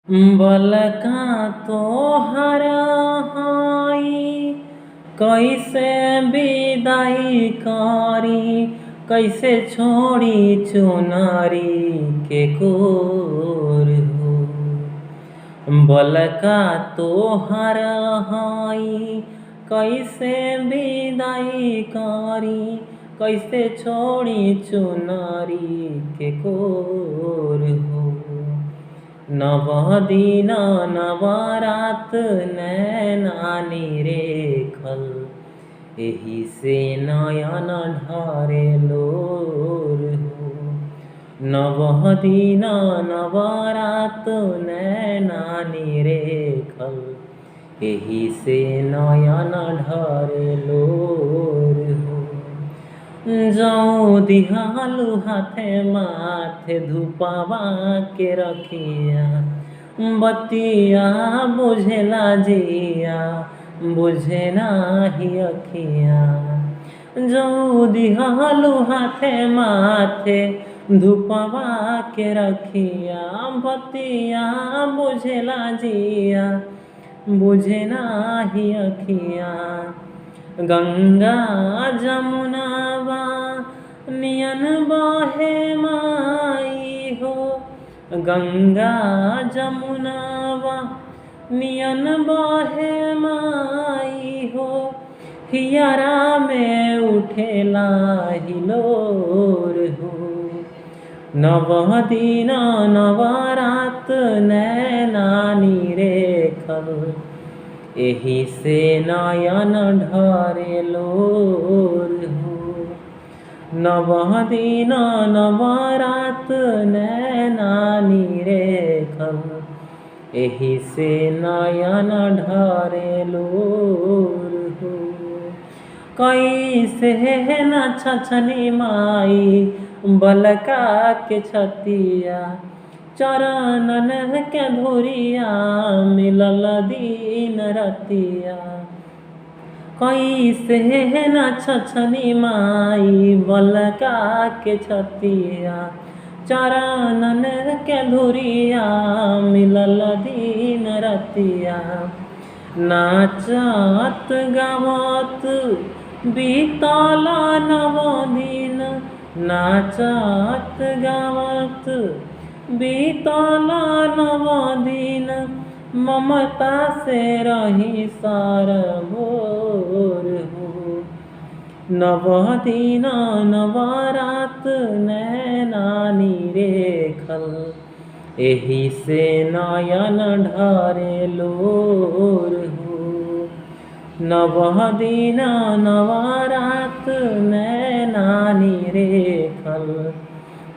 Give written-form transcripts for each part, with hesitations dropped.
बलका तोहर हाई कैसे विदाई करी, कैसे छोड़ी चुनरी के कोर हो। बलका तोहर हाई कैसे विदाई करी, कैसे छोड़ी चुनरी के कोर हो। नव दिन नव रात नैना निरेखल, एही से नयन ढारे लोर हो। नव दिन नव रात नैना निरेखल, एही से नयन ढारे लोर हो। जौ दिहालु हाथे माथे धुपवा के रखिया, बतिया बुझेला जिया बुझे नाही अखिया। जौ दिहालु हाथे माथे धुपवा के रखिया, बतिया बुझेला जिया बुझे नाही अखिया। गंगा जमुनावा नियन बहे माई हो, गंगा जमुनावा नियन बहे माई हो। हियरा में उठेला हिलोर हो। नव दिन नव रात नैना निरेखल, एही से नयन ढारे लोर हो। नव दिन नव रात नैना निरेखल, एही से नयन ढारे लोर हो। कैसे न छछनी माई बलका के छतिया, चरणन के धुरिया मिलल दिन रतिया। कैसे न छछनी माई बलका के छतिया, चरणन के धुरिया मिलल दिन रतिया। नाचत गावत बीतल नव दिन, नाचत गावत बीतल नव दिन। ममता से रही सारा भोर हो। नव दिन नव रात नैना निरेखल, एही से नयन ढारे लोर हो। नव दिन नव रात नैना निरेखल,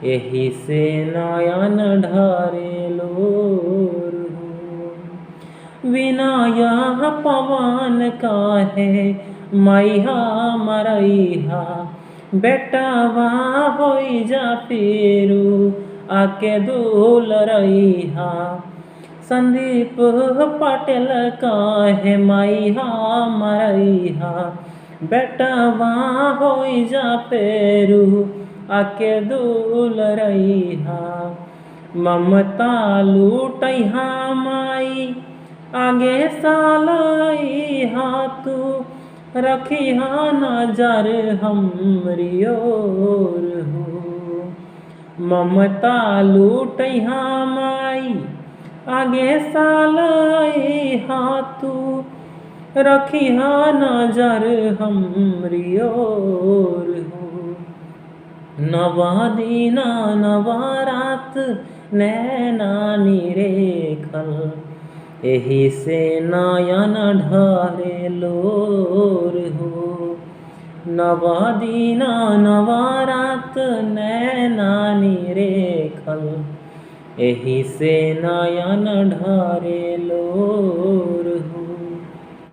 एही से नयन ढारे लोर हो। विनय पवन काहे मैहा मरैहा, बेटवा होई जा फेरू आके दूल रैहा। संदीप पटेल काहे मैहा मरैहा, बेटवा होई जा फेरू आके दूल रैहा। ममता लूटैहा माई आगे सालैहा तू, रखिहा नजर हमरी ओर हो। ममता लूटैहा माई आगे सालैहा तू, रखिहा नजर हमरी ओर हो। नव दिन नव रात नैना निरेखल, एही से नयन ढारे लोर हो। नव दिन नव रात नैना निरेखल, एही से नयन ढारे लोर।